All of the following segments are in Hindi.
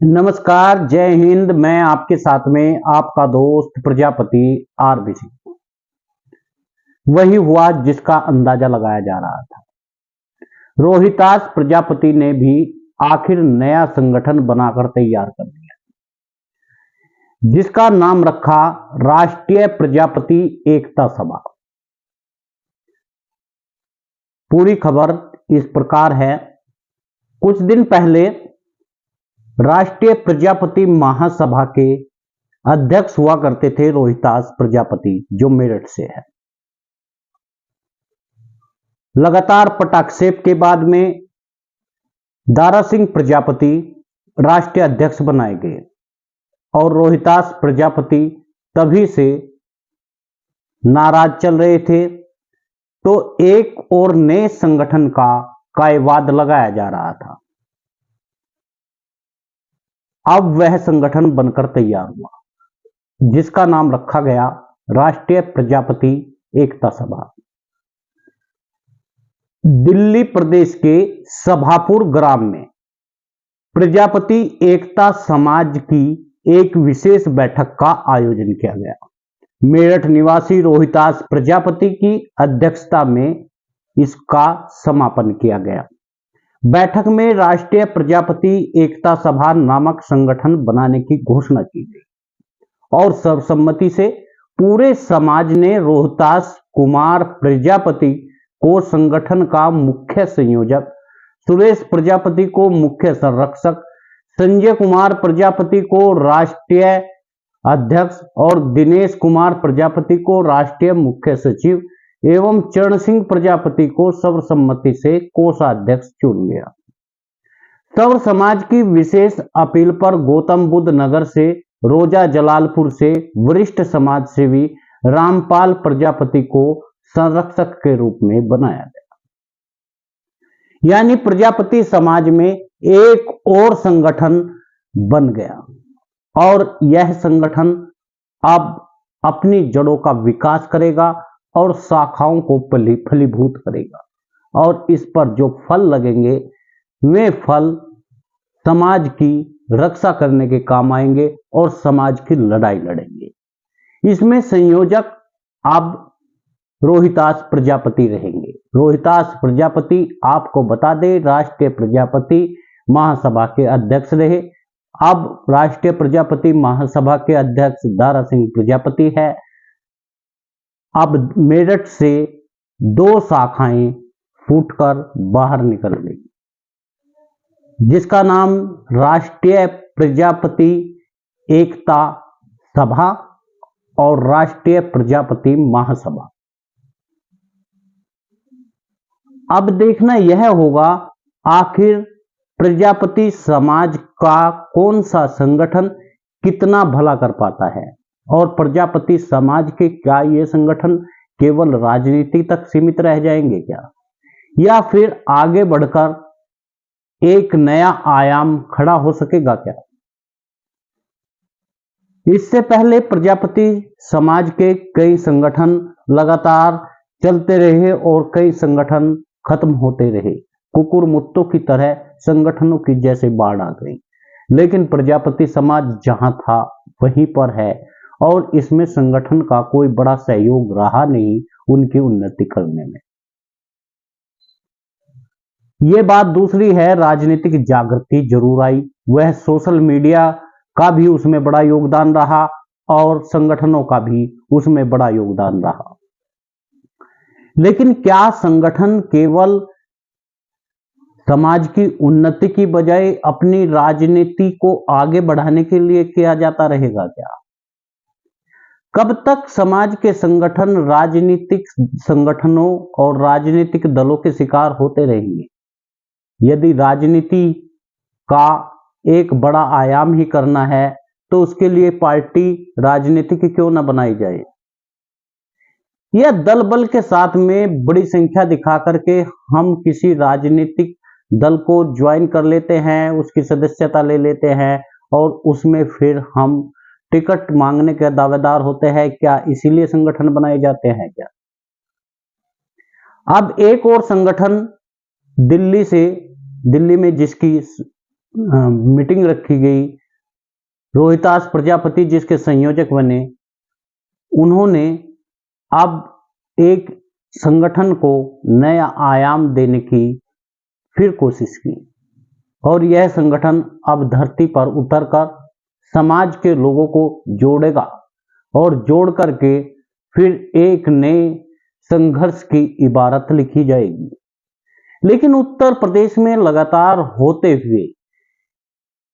नमस्कार, जय हिंद। मैं आपके साथ में आपका दोस्त प्रजापति आरबी सिंह। वही हुआ जिसका अंदाजा लगाया जा रहा था। रोहितास प्रजापति ने भी आखिर नया संगठन बनाकर तैयार कर दिया, जिसका नाम रखा राष्ट्रीय प्रजापति एकता सभा। पूरी खबर इस प्रकार है। कुछ दिन पहले राष्ट्रीय प्रजापति महासभा के अध्यक्ष हुआ करते थे रोहितास प्रजापति, जो मेरठ से है। लगातार पटाक्षेप के बाद में दारा सिंह प्रजापति राष्ट्रीय अध्यक्ष बनाए गए और रोहितास प्रजापति तभी से नाराज चल रहे थे, तो एक और नए संगठन का कायवाद लगाया जा रहा था। अब वह संगठन बनकर तैयार हुआ, जिसका नाम रखा गया राष्ट्रीय प्रजापति एकता सभा। दिल्ली प्रदेश के सभापुर ग्राम में प्रजापति एकता समाज की एक विशेष बैठक का आयोजन किया गया। मेरठ निवासी रोहितास प्रजापति की अध्यक्षता में इसका समापन किया गया। बैठक में राष्ट्रीय प्रजापति एकता सभा नामक संगठन बनाने की घोषणा की गई और सर्वसम्मति से पूरे समाज ने रोहितास कुमार प्रजापति को संगठन का मुख्य संयोजक, सुरेश प्रजापति को मुख्य संरक्षक, संजय कुमार प्रजापति को राष्ट्रीय अध्यक्ष और दिनेश कुमार प्रजापति को राष्ट्रीय मुख्य सचिव एवं चरण सिंह प्रजापति को सर्वसम्मति से कोषाध्यक्ष चुन लिया। सर्व समाज की विशेष अपील पर गौतम बुद्ध नगर से, रोजा जलालपुर से वरिष्ठ समाज सेवी रामपाल प्रजापति को संरक्षक के रूप में बनाया गया। यानी प्रजापति समाज में एक और संगठन बन गया और यह संगठन अब अपनी जड़ों का विकास करेगा और शाखाओं को फलीभूत करेगा और इस पर जो फल लगेंगे वे फल समाज की रक्षा करने के काम आएंगे और समाज की लड़ाई लड़ेंगे। इसमें संयोजक अब रोहितास प्रजापति रहेंगे। रोहितास प्रजापति आपको बता दें राष्ट्रीय प्रजापति महासभा के अध्यक्ष रहे। अब राष्ट्रीय प्रजापति महासभा के अध्यक्ष दारा सिंह प्रजापति है। अब मेरठ से दो शाखाएं फूटकर बाहर निकल गई, जिसका नाम राष्ट्रीय प्रजापति एकता सभा और राष्ट्रीय प्रजापति महासभा। अब देखना यह होगा आखिर प्रजापति समाज का कौन सा संगठन कितना भला कर पाता है और प्रजापति समाज के क्या ये संगठन केवल राजनीति तक सीमित रह जाएंगे क्या, या फिर आगे बढ़कर एक नया आयाम खड़ा हो सकेगा क्या। इससे पहले प्रजापति समाज के कई संगठन लगातार चलते रहे और कई संगठन खत्म होते रहे। कुकुर मुत्तों की तरह संगठनों की जैसे बाढ़ आ गई, लेकिन प्रजापति समाज जहां था वहीं पर है और इसमें संगठन का कोई बड़ा सहयोग रहा नहीं उनकी उन्नति करने में। यह बात दूसरी है, राजनीतिक जागृति जरूर आई, वह सोशल मीडिया का भी उसमें बड़ा योगदान रहा और संगठनों का भी उसमें बड़ा योगदान रहा। लेकिन क्या संगठन केवल समाज की उन्नति की बजाय अपनी राजनीति को आगे बढ़ाने के लिए किया जाता रहेगा क्या? कब तक समाज के संगठन राजनीतिक संगठनों और राजनीतिक दलों के शिकार होते रहेंगे? यदि राजनीति का एक बड़ा आयाम ही करना है तो उसके लिए पार्टी राजनीतिक क्यों न बनाई जाए। यह दल बल के साथ में बड़ी संख्या दिखा करके हम किसी राजनीतिक दल को ज्वाइन कर लेते हैं, उसकी सदस्यता ले लेते हैं और उसमें फिर हम टिकट मांगने के दावेदार होते हैं। क्या इसीलिए संगठन बनाए जाते हैं क्या? अब एक और संगठन दिल्ली में जिसकी मीटिंग रखी गई। रोहितास प्रजापति जिसके संयोजक बने, उन्होंने अब एक संगठन को नया आयाम देने की फिर कोशिश की और यह संगठन अब धरती पर उतरकर समाज के लोगों को जोड़ेगा और जोड़ करके फिर एक नए संघर्ष की इबारत लिखी जाएगी। लेकिन उत्तर प्रदेश में लगातार होते हुए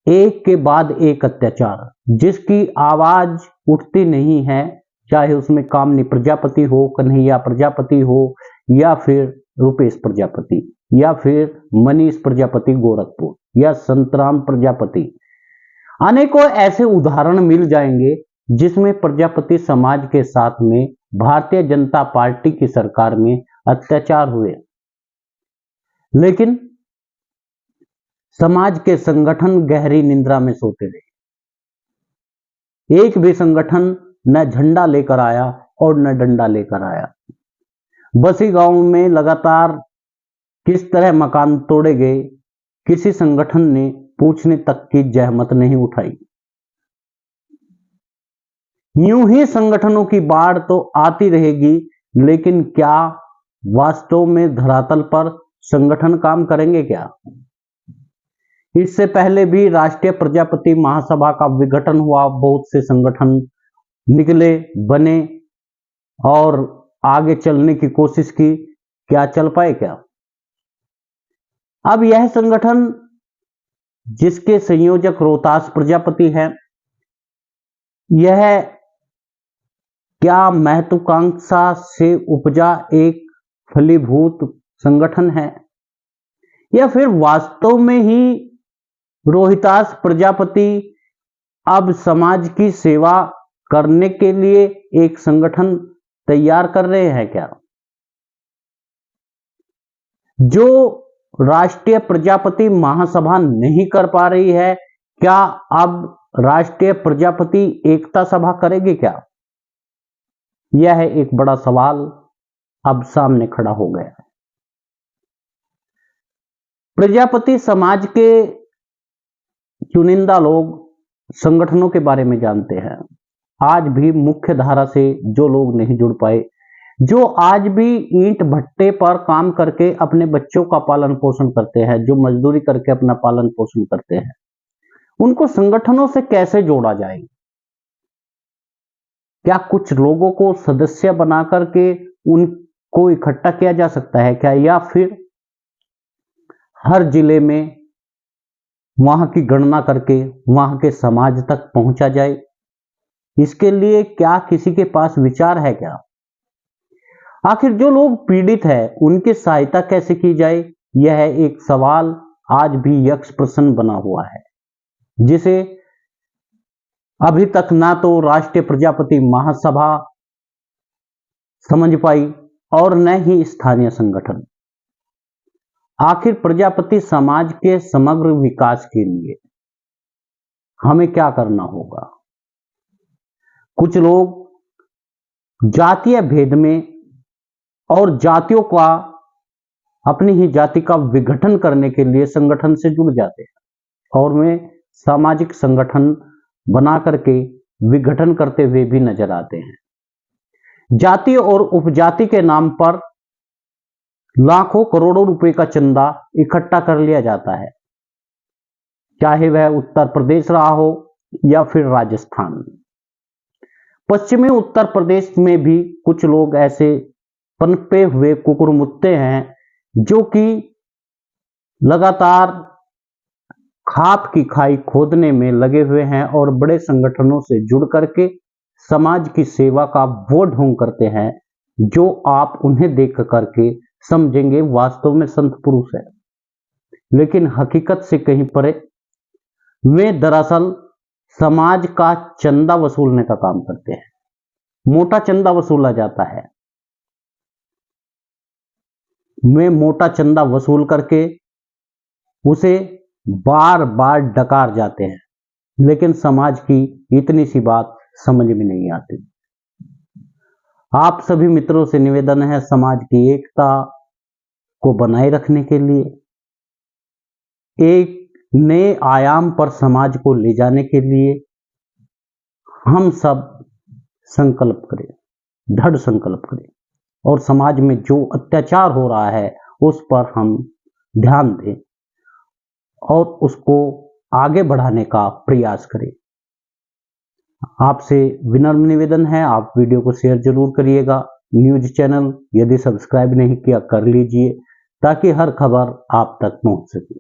एक के बाद एक अत्याचार, जिसकी आवाज उठती नहीं है, चाहे उसमें कामनी प्रजापति हो, कन्हैया प्रजापति हो, या फिर रुपेश प्रजापति, या फिर मनीष प्रजापति गोरखपुर, या संतराम प्रजापति। अनेकों ऐसे उदाहरण मिल जाएंगे जिसमें प्रजापति समाज के साथ में भारतीय जनता पार्टी की सरकार में अत्याचार हुए, लेकिन समाज के संगठन गहरी निंद्रा में सोते रहे। एक भी संगठन न झंडा लेकर आया और न डंडा लेकर आया। बसी गांव में लगातार किस तरह मकान तोड़े गए, किसी संगठन ने पूछने तक की जहमत नहीं उठाई। यूं ही संगठनों की बाढ़ तो आती रहेगी, लेकिन क्या वास्तव में धरातल पर संगठन काम करेंगे क्या? इससे पहले भी राष्ट्रीय प्रजापति महासभा का विघटन हुआ, बहुत से संगठन निकले, बने और आगे चलने की कोशिश की, क्या चल पाए क्या? अब यह संगठन जिसके संयोजक रोहतास प्रजापति हैं, यह क्या महत्वाकांक्षा से उपजा एक फलीभूत संगठन है, या फिर वास्तव में ही रोहितास प्रजापति अब समाज की सेवा करने के लिए एक संगठन तैयार कर रहे हैं क्या? जो राष्ट्रीय प्रजापति महासभा नहीं कर पा रही है, क्या अब राष्ट्रीय प्रजापति एकता सभा करेगी क्या? यह एक बड़ा सवाल अब सामने खड़ा हो गया है। प्रजापति समाज के चुनिंदा लोग संगठनों के बारे में जानते हैं। आज भी मुख्य धारा से जो लोग नहीं जुड़ पाए, जो आज भी ईंट भट्टे पर काम करके अपने बच्चों का पालन पोषण करते हैं, जो मजदूरी करके अपना पालन पोषण करते हैं, उनको संगठनों से कैसे जोड़ा जाए? क्या कुछ लोगों को सदस्य बना करके उनको इकट्ठा किया जा सकता है क्या, या फिर हर जिले में वहां की गणना करके वहां के समाज तक पहुंचा जाए? इसके लिए क्या किसी के पास विचार है क्या? आखिर जो लोग पीड़ित है उनकी सहायता कैसे की जाए, यह एक सवाल आज भी यक्ष प्रश्न बना हुआ है, जिसे अभी तक ना तो राष्ट्रीय प्रजापति महासभा समझ पाई और न ही स्थानीय संगठन। आखिर प्रजापति समाज के समग्र विकास के लिए हमें क्या करना होगा? कुछ लोग जातीय भेद में और जातियों का, अपनी ही जाति का विघटन करने के लिए संगठन से जुड़ जाते हैं और वे सामाजिक संगठन बना करके विघटन करते हुए भी नजर आते हैं। जाति और उपजाति के नाम पर लाखों करोड़ों रुपए का चंदा इकट्ठा कर लिया जाता है, चाहे वह उत्तर प्रदेश रहा हो या फिर राजस्थान। पश्चिमी उत्तर प्रदेश में भी कुछ लोग ऐसे पनपे हुए कुकुरमुत्ते हैं जो कि लगातार खाप की खाई खोदने में लगे हुए हैं और बड़े संगठनों से जुड़ करके समाज की सेवा का वो ढोंग करते हैं जो आप उन्हें देख करके समझेंगे वास्तव में संत पुरुष है, लेकिन हकीकत से कहीं परे वे दरअसल समाज का चंदा वसूलने का काम करते हैं। मोटा चंदा वसूला जाता है, वे मोटा चंदा वसूल करके उसे बार बार डकार जाते हैं, लेकिन समाज की इतनी सी बात समझ में नहीं आती। आप सभी मित्रों से निवेदन है, समाज की एकता को बनाए रखने के लिए एक नए आयाम पर समाज को ले जाने के लिए हम सब संकल्प करें, दृढ़ संकल्प करें और समाज में जो अत्याचार हो रहा है उस पर हम ध्यान दें और उसको आगे बढ़ाने का प्रयास करें। आपसे विनम्र निवेदन है, आप वीडियो को शेयर जरूर करिएगा। न्यूज़ चैनल यदि सब्सक्राइब नहीं किया कर लीजिए ताकि हर खबर आप तक पहुंच सके।